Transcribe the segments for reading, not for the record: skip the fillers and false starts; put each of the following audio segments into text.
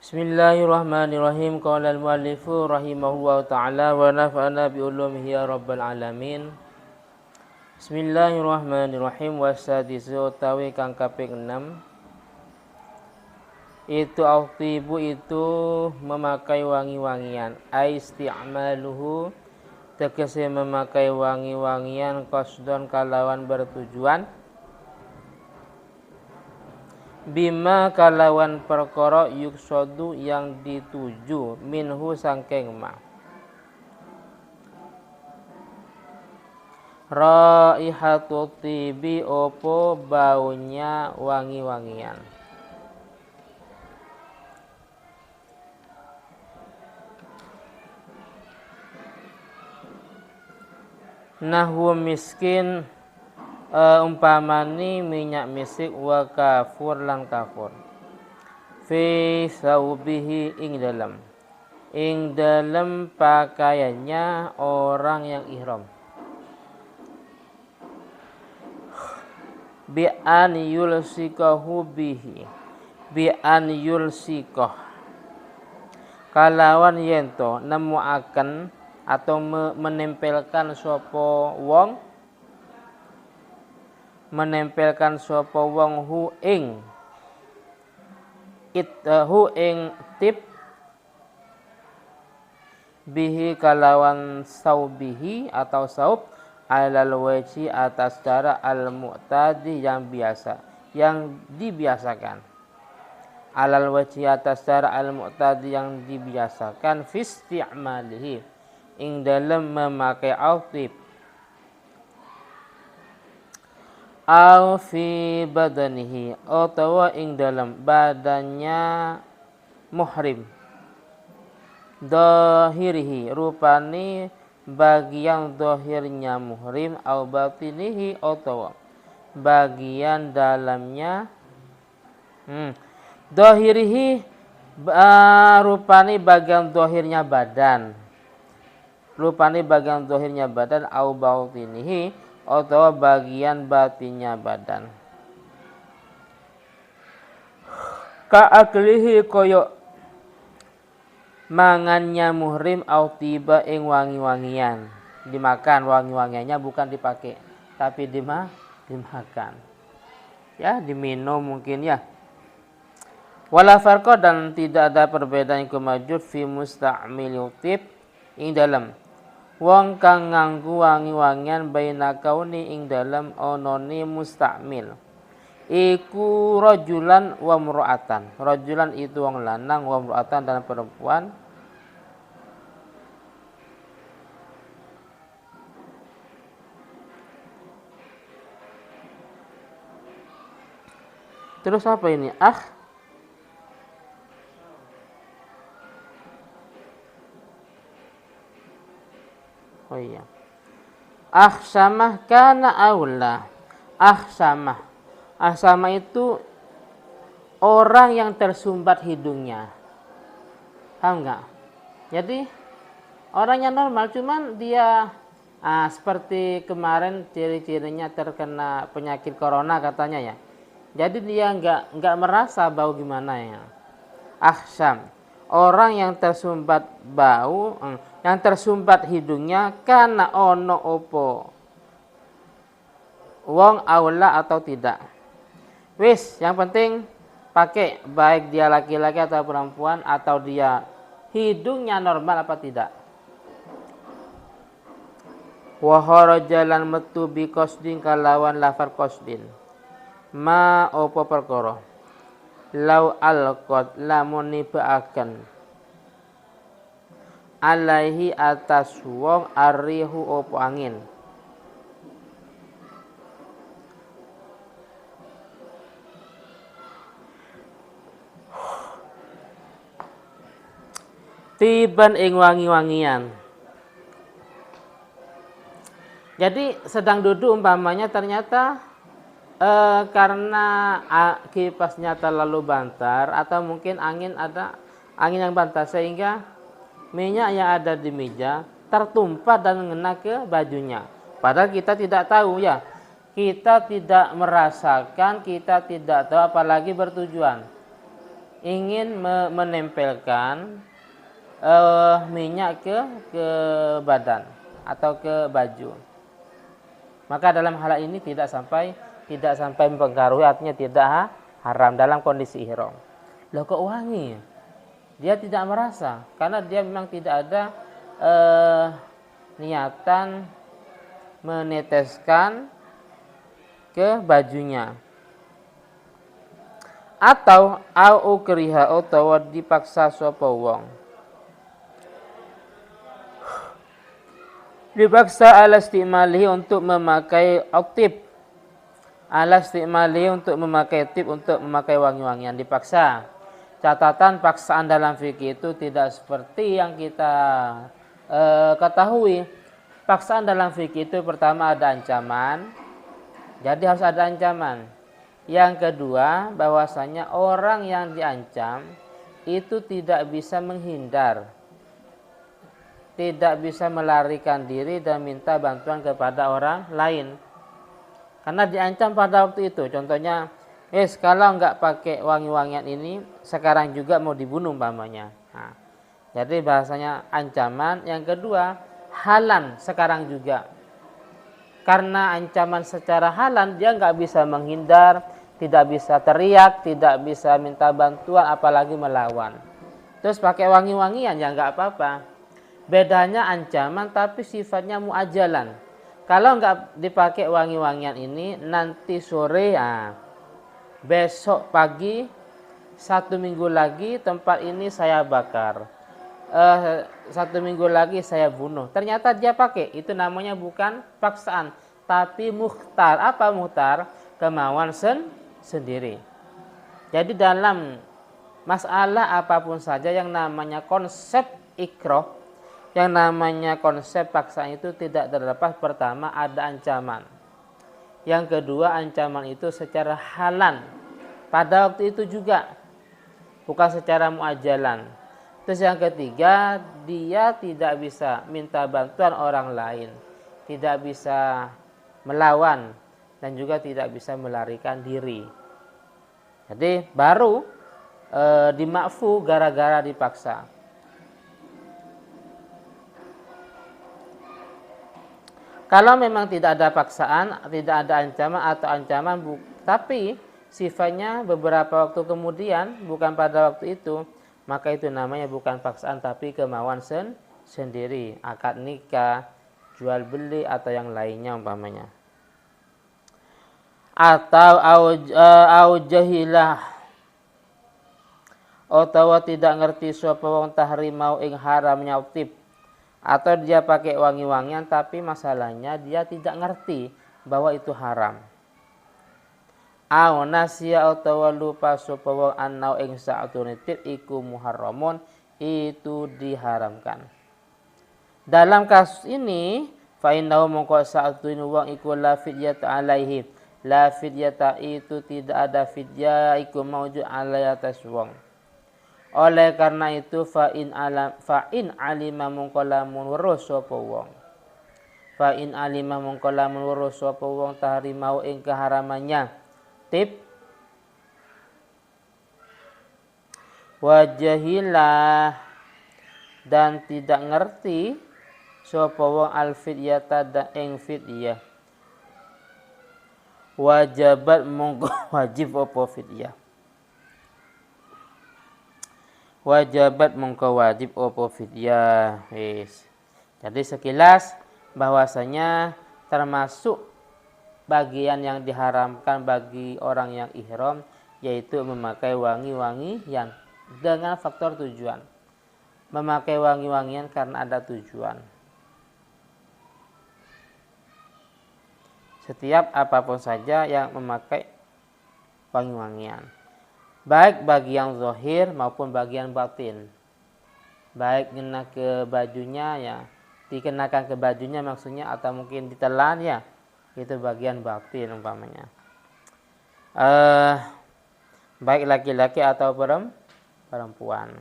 Bismillahirrahmanirrahim. Qala al-muallifu rahimahullahu ta'ala wa nafa'ana bi ulumihi ya rabbal alamin. Bismillahirrahmanirrahim. Wasadisu utawi kang kaping 6 itu autibu itu memakai wangi-wangian, isti'maluhu tegese memakai wangi-wangian qasdon kalawan bertujuan, bima kalawan perkara yuksodu yang dituju, minhu sangking ma. Raihatu tibi opo baunya wangi-wangian. Nahwu miskin umpamani minyak misik wa kafur lan kafur. Fi saubihi ing dalam pakaiannya orang yang ihram. Bi an yulsikahu bihi, bi an yulsikah kalawan yento nemu akan atau menempelkan sopo wong, menempelkan sapa wong hu ing tip bihi kalawan saubihi atau saub alal wajhi atas cara al mu'tadi yang biasa, yang dibiasakan, alal wajhi atas cara al mu'tadi yang dibiasakan, fi isti'malihi ing dalam memakai autib, au fi badanihi atawa ing dalam badannya muhrim, dohirihi rupani bagian dohirnya muhrim, au batinihi atawa bagian dalamnya dohirihi rupani bagian dohirnya badan, rupani bagian dohirnya badan, au batinihi atau bagian batinnya badan. Ka'aklihi koyok mangannya muhrim au tiba ing wangi-wangian, dimakan wangi-wangiannya, bukan dipakai tapi dimakan ya, diminum mungkin ya. Wala farqa dan tidak ada perbedaan kemajud fi musta'mil tib ing dalam wong kang nganggu wangi-wangian baina kauni ing dalam ononi musta'mil iku rajulan wa mura'atan. Rajulan itu wong lanang, wa mura'atan dan perempuan. Terus apa ini? Oh iya. Ahsamah kana aula. Ahsamah itu orang yang tersumbat hidungnya. Paham enggak? Jadi orang yang normal, cuman dia seperti kemarin ciri-cirinya terkena penyakit corona katanya ya. Jadi dia enggak merasa bau gimana ya. Ahsam, orang yang tersumbat bau, yang tersumbat hidungnya karena ono opo wong aula atau tidak. Wis, yang penting pakai, baik dia laki-laki atau perempuan, atau dia hidungnya normal apa tidak. Wa kharajalan metu bi qasdin kalawan lafal qasdin. Ma opo perkara. Lau alqad lamun nibaaken alaihi atas wong arihu opo angin. Tiban ing wangi-wangian. Jadi sedang duduk umpamanya, ternyata karena kipasnya terlalu bantar atau mungkin angin yang bantar sehingga minyak yang ada di meja tertumpah dan mengena ke bajunya. Padahal kita tidak tahu ya. Kita tidak merasakan, kita tidak tahu, apalagi bertujuan. ingin menempelkan minyak ke badan atau ke baju, maka dalam hal ini tidak sampai mempengaruhi, artinya tidak haram dalam kondisi ihram. Loh kok wangi? Dia tidak merasa karena dia memang tidak ada niatan meneteskan ke bajunya. Atau au ukriha utawa dipaksa sapa wong. Dipaksa ala istimalihi untuk memakai tip. Ala istimalihi untuk memakai tip, untuk memakai wangi-wangian, dipaksa. Catatan paksaan dalam fikih itu tidak seperti yang kita ketahui. Paksaan dalam fikih itu pertama ada ancaman. Jadi harus ada ancaman. Yang kedua, bahwasanya orang yang diancam itu tidak bisa menghindar, tidak bisa melarikan diri dan minta bantuan kepada orang lain, karena diancam pada waktu itu. Contohnya, kalau nggak pakai wangi-wangian ini, sekarang juga mau dibunuh umpamanya. Nah, jadi bahasanya ancaman. Yang kedua, halan sekarang juga. Karena ancaman secara halan, dia nggak bisa menghindar, tidak bisa teriak, tidak bisa minta bantuan, apalagi melawan. Terus pakai wangi-wangian ya nggak apa-apa. Bedanya ancaman tapi sifatnya muajalan. Kalau nggak dipakai wangi-wangian ini, nanti sore, besok pagi, 1 minggu lagi tempat ini saya bakar, 1 minggu lagi saya bunuh. Ternyata dia pakai, itu namanya bukan paksaan, tapi mukhtar. Apa mukhtar? Kemauan sendiri. Jadi dalam masalah apapun saja yang namanya konsep ikrah, yang namanya konsep paksaan itu tidak terlepas, pertama ada ancaman. Yang kedua, ancaman itu secara halan pada waktu itu juga, bukan secara muajalan. Terus yang ketiga, dia tidak bisa minta bantuan orang lain, tidak bisa melawan, dan juga tidak bisa melarikan diri. Jadi baru dimakfu gara-gara dipaksa. Kalau memang tidak ada paksaan, tidak ada ancaman atau ancaman tapi sifatnya beberapa waktu kemudian, bukan pada waktu itu, maka itu namanya bukan paksaan tapi kemauan sendiri, akad nikah, jual beli atau yang lainnya umpamanya. Atau au jahilah, atau tidak ngerti sapa wong tahrimau ing haramnya tip, atau dia pakai wangi-wangian tapi masalahnya dia tidak ngerti bahwa itu haram. Au nasya utawa lupa sapa wong annau ing sa'atune tip iku muharramun, itu diharamkan. Dalam kasus ini fa innahu mongko sa'atune wong iku la fidyata alaihi, la fidyata itu tidak ada fidyah iku maujud alaihi atas wong. Oleh karena itu fa in alima mongko lamun weruh sapa wong, fa in alima mongko lamun weruh sapa wong tahrimau ing keharamannya tip, wajahilah dan tidak ngerti sapa wong al fidyata da ing fidyah, wajabat mongko wajib apa fidyah, wajabat mongko wajib apa fidyah. Jadi sekilas bahwasanya termasuk bagian yang diharamkan bagi orang yang ihram, yaitu memakai wangi-wangian dengan faktor tujuan. Memakai wangi-wangian karena ada tujuan. Setiap apapun saja yang memakai wangi-wangian, baik bagi yang zahir maupun bagian batin. Baik kena ke bajunya, ya dikenakan ke bajunya maksudnya, atau mungkin ditelan, ya itu bagian batin umpamanya. Baik laki-laki atau perempuan.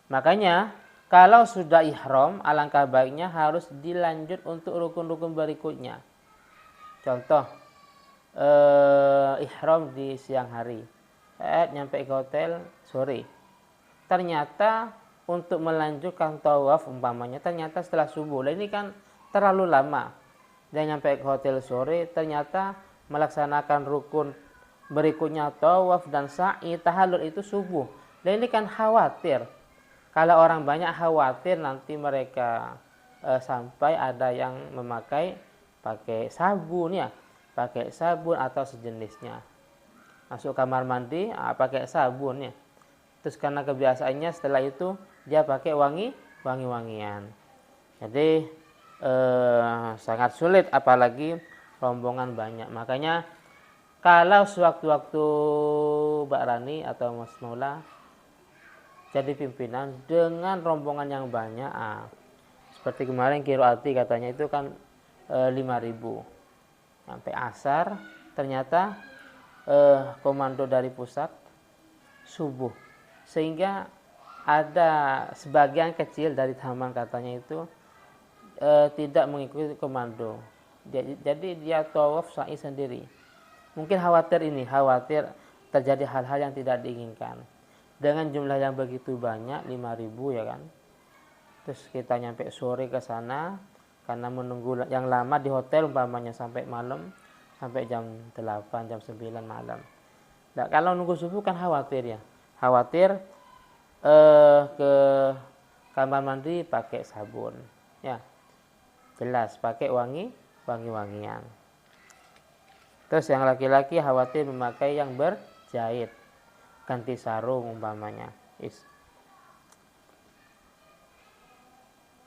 Makanya kalau sudah ihram, alangkah baiknya harus dilanjut untuk rukun-rukun berikutnya. Contoh, ihram di siang hari, nyampe ke hotel sore. Ternyata untuk melanjutkan tawaf umpamanya ternyata setelah subuh. Nah, ini kan terlalu lama. Dia nyampe ke hotel sore, ternyata melaksanakan rukun berikutnya tawaf dan sa'i tahallul itu subuh. Dan ini kan khawatir. Kalau orang banyak khawatir nanti mereka sampai ada yang pakai sabun ya, pakai sabun atau sejenisnya. Masuk kamar mandi pakai sabun ya. Terus karena kebiasaannya setelah itu dia pakai wangi-wangian. Jadi sangat sulit apalagi rombongan banyak. Makanya kalau sewaktu-waktu Mbak Rani atau Mas Maula jadi pimpinan dengan rombongan yang banyak, seperti kemarin Kiroati katanya itu kan 5.000 sampai asar, ternyata komando dari pusat subuh, sehingga ada sebagian kecil dari taman katanya itu tidak mengikuti komando. Jadi dia tawaf sa'i sendiri. Mungkin khawatir terjadi hal-hal yang tidak diinginkan. Dengan jumlah yang begitu banyak 5.000 ya kan. Terus kita nyampe sore ke sana karena menunggu yang lama di hotel umpamanya sampai malam, sampai jam 8, jam 9 malam. Nah, kalau nunggu subuh kan khawatir ya. Khawatir ke kamar mandi pakai sabun. Ya. Jelas pakai wangi-wangian. Terus yang laki-laki khawatir memakai yang berjahit. Ganti sarung umpamanya.